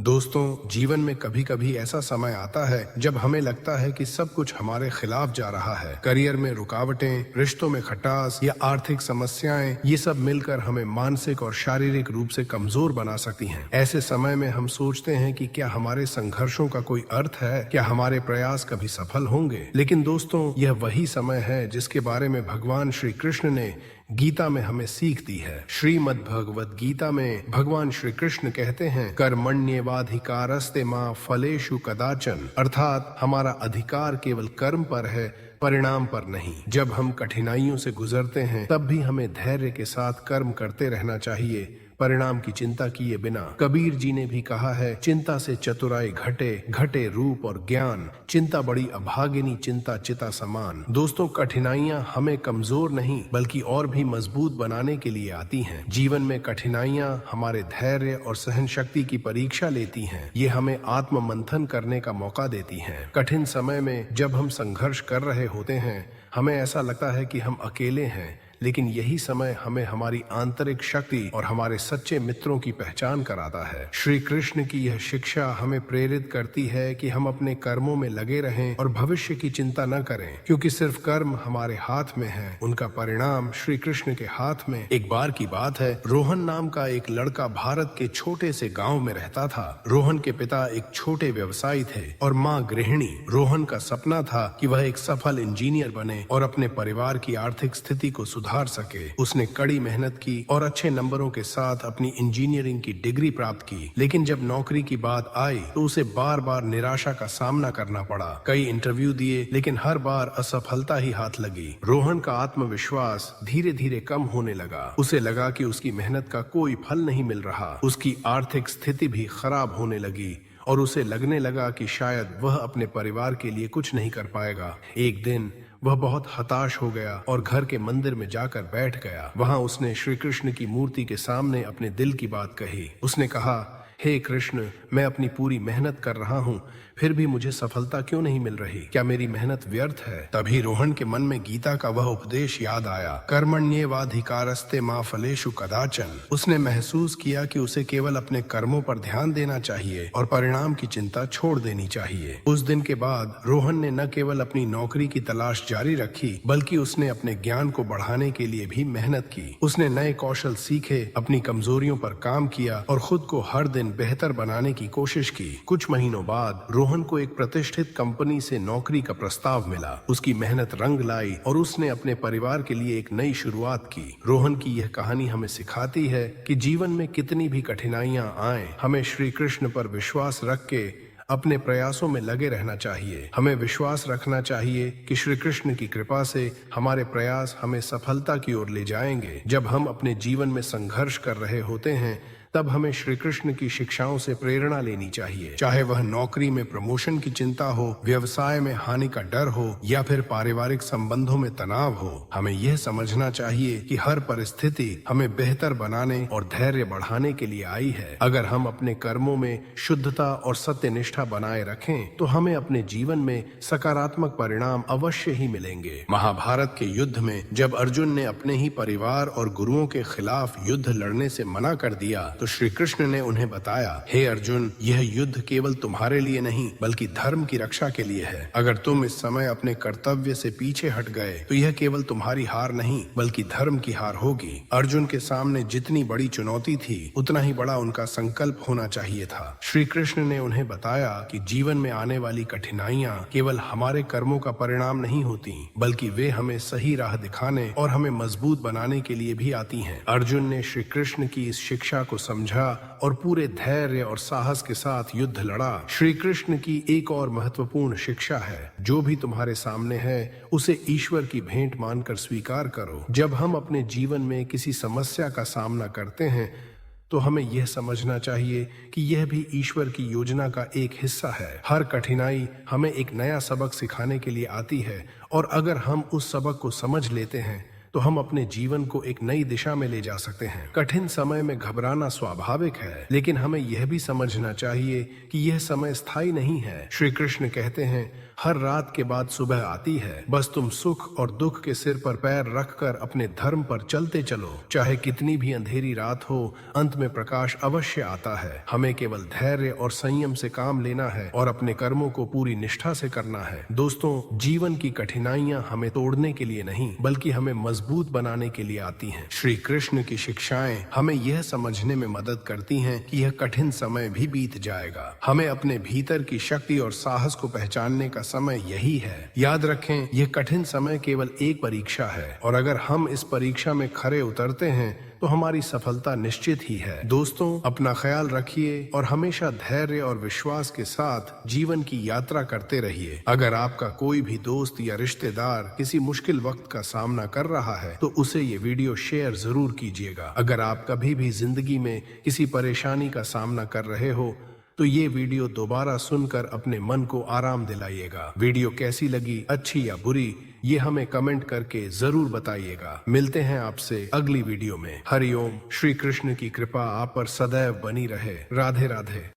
दोस्तों, जीवन में कभी कभी ऐसा समय आता है जब हमें लगता है कि सब कुछ हमारे खिलाफ जा रहा है। करियर में रुकावटें, रिश्तों में खटास या आर्थिक समस्याएं, ये सब मिलकर हमें मानसिक और शारीरिक रूप से कमजोर बना सकती हैं। ऐसे समय में हम सोचते हैं कि क्या हमारे संघर्षों का कोई अर्थ है, क्या हमारे प्रयास कभी सफल होंगे। लेकिन दोस्तों, यह वही समय है जिसके बारे में भगवान श्री कृष्ण ने गीता में हमें सीख दी है। श्रीमद् भगवद गीता में भगवान श्री कृष्ण कहते हैं, कर्मण्येवाधिकारस्ते मा फलेषु कदाचन, अर्थात हमारा अधिकार केवल कर्म पर है, परिणाम पर नहीं। जब हम कठिनाइयों से गुजरते हैं तब भी हमें धैर्य के साथ कर्म करते रहना चाहिए, परिणाम की चिंता किए बिना। कबीर जी ने भी कहा है, चिंता से चतुराई घटे, घटे रूप और ज्ञान, चिंता बड़ी अभागिनी, चिंता चिता समान। दोस्तों, कठिनाइयां हमें कमजोर नहीं बल्कि और भी मजबूत बनाने के लिए आती हैं। जीवन में कठिनाइयां हमारे धैर्य और सहन शक्ति की परीक्षा लेती हैं। ये हमें आत्म मंथन करने का मौका देती हैं। कठिन समय में जब हम संघर्ष कर रहे होते हैं, हमें ऐसा लगता है कि हम अकेले हैं, लेकिन यही समय हमें हमारी आंतरिक शक्ति और हमारे सच्चे मित्रों की पहचान कराता है। श्री कृष्ण की यह शिक्षा हमें प्रेरित करती है कि हम अपने कर्मों में लगे रहें और भविष्य की चिंता न करें, क्योंकि सिर्फ कर्म हमारे हाथ में है, उनका परिणाम श्री कृष्ण के हाथ में। एक बार की बात है, रोहन नाम का एक लड़का भारत के छोटे से गाँव में रहता था। रोहन के पिता एक छोटे व्यवसायी थे और माँ गृहिणी। रोहन का सपना था कि वह एक सफल इंजीनियर बने और अपने परिवार की आर्थिक स्थिति को सुधार सके। उसने कड़ी मेहनत की और अच्छे नंबरों के साथ अपनी इंजीनियरिंग की डिग्री प्राप्त की। लेकिन जब नौकरी की बात आई तो उसे बार बार निराशा का सामना करना पड़ा। कई इंटरव्यू दिए, लेकिन हर बार असफलता ही हाथ लगी। रोहन का आत्मविश्वास धीरे धीरे कम होने लगा। उसे लगा कि उसकी मेहनत का कोई फल नहीं मिल रहा। उसकी आर्थिक स्थिति भी खराब होने लगी और उसे लगने लगा कि शायद वह अपने परिवार के लिए कुछ नहीं कर पाएगा। एक दिन वह बहुत हताश हो गया और घर के मंदिर में जाकर बैठ गया। वहां उसने श्री कृष्ण की मूर्ति के सामने अपने दिल की बात कही। उसने कहा, हे कृष्ण, मैं अपनी पूरी मेहनत कर रहा हूँ, फिर भी मुझे सफलता क्यों नहीं मिल रही? क्या मेरी मेहनत व्यर्थ है? तभी रोहन के मन में गीता का वह उपदेश याद आया, कर्मण्येवाधिकारस्ते मा फलेषु कदाचन। उसने महसूस किया कि उसे केवल अपने कर्मों पर ध्यान देना चाहिए और परिणाम की चिंता छोड़ देनी चाहिए। उस दिन के बाद रोहन ने न केवल अपनी नौकरी की तलाश जारी रखी, बल्कि उसने अपने ज्ञान को बढ़ाने के लिए भी मेहनत की। उसने नए कौशल सीखे, अपनी कमजोरियों पर काम किया और खुद को हर दिन बेहतर बनाने की कोशिश की। कुछ महीनों बाद रोहन को एक प्रतिष्ठित कंपनी से नौकरी का प्रस्ताव मिला। उसकी मेहनत रंग लाई और उसने अपने परिवार के लिए एक नई शुरुआत की। रोहन की यह कहानी हमें सिखाती है कि जीवन में कितनी भी कठिनाइयां आए, हमें श्री कृष्ण पर विश्वास रख के अपने प्रयासों में लगे रहना चाहिए। हमें विश्वास रखना चाहिए कि श्री कृष्ण की कृपा से हमारे प्रयास हमें सफलता की ओर ले जाएंगे। जब हम अपने जीवन में संघर्ष कर रहे होते हैं, तब हमें श्री कृष्ण की शिक्षाओं से प्रेरणा लेनी चाहिए। चाहे वह नौकरी में प्रमोशन की चिंता हो, व्यवसाय में हानि का डर हो या फिर पारिवारिक संबंधों में तनाव हो, हमें यह समझना चाहिए कि हर परिस्थिति हमें बेहतर बनाने और धैर्य बढ़ाने के लिए आई है। अगर हम अपने कर्मों में शुद्धता और सत्यनिष्ठा बनाए रखें तो हमें अपने जीवन में सकारात्मक परिणाम अवश्य ही मिलेंगे। महाभारत के युद्ध में जब अर्जुन ने अपने ही परिवार और गुरुओं के खिलाफ युद्ध लड़ने से मना कर दिया तो श्री कृष्ण ने उन्हें बताया, हे अर्जुन, यह युद्ध केवल तुम्हारे लिए नहीं बल्कि धर्म की रक्षा के लिए है। अगर तुम इस समय अपने कर्तव्य से पीछे हट गए तो यह केवल तुम्हारी हार नहीं बल्कि धर्म की हार होगी। अर्जुन के सामने जितनी बड़ी चुनौती थी, उतना ही बड़ा उनका संकल्प होना चाहिए था। श्री कृष्ण ने उन्हें बताया कि जीवन में आने वाली कठिनाइयां केवल हमारे कर्मों का परिणाम नहीं होती, बल्कि वे हमें सही राह दिखाने और हमें मजबूत बनाने के लिए भी आती हैं। अर्जुन ने श्री कृष्ण की इस शिक्षा को समझा और पूरे धैर्य और साहस के साथ युद्ध लड़ा। श्री कृष्ण की एक और महत्वपूर्ण शिक्षा है, जो भी तुम्हारे सामने है उसे ईश्वर की भेंट मानकर स्वीकार करो। जब हम अपने जीवन में किसी समस्या का सामना करते हैं तो हमें यह समझना चाहिए कि यह भी ईश्वर की योजना का एक हिस्सा है। हर कठिनाई हमें एक नया सबक सिखाने के लिए आती है और अगर हम उस सबक को समझ लेते हैं तो हम अपने जीवन को एक नई दिशा में ले जा सकते हैं। कठिन समय में घबराना स्वाभाविक है, लेकिन हमें यह भी समझना चाहिए कि यह समय स्थायी नहीं है। श्री कृष्ण कहते हैं, हर रात के बाद सुबह आती है। बस तुम सुख और दुख के सिर पर पैर रखकर अपने धर्म पर चलते चलो। चाहे कितनी भी अंधेरी रात हो, अंत में प्रकाश अवश्य आता है। हमें केवल धैर्य और संयम से काम लेना है और अपने कर्मों को पूरी निष्ठा से करना है। दोस्तों, जीवन की कठिनाइयां हमें तोड़ने के लिए नहीं बल्कि हमें मजबूत बनाने के लिए आती हैं। श्री कृष्ण की शिक्षाएं हमें यह समझने में मदद करती हैं कि यह कठिन समय भी बीत जाएगा। हमें अपने भीतर की शक्ति और साहस को पहचानने का समय यही है। याद रखें, यह कठिन समय केवल एक परीक्षा है और अगर हम इस परीक्षा में खरे उतरते हैं तो हमारी सफलता निश्चित ही है। दोस्तों, अपना ख्याल रखिए और हमेशा धैर्य और विश्वास के साथ जीवन की यात्रा करते रहिए। अगर आपका कोई भी दोस्त या रिश्तेदार किसी मुश्किल वक्त का सामना कर रहा है तो उसे ये वीडियो शेयर जरूर कीजिएगा। अगर आप कभी भी जिंदगी में किसी परेशानी का सामना कर रहे हो तो ये वीडियो दोबारा सुनकर अपने मन को आराम दिलाइएगा। वीडियो कैसी लगी, अच्छी या बुरी, ये हमें कमेंट करके जरूर बताइएगा। मिलते हैं आपसे अगली वीडियो में। हरिओम। श्री कृष्ण की कृपा आप पर सदैव बनी रहे। राधे राधे।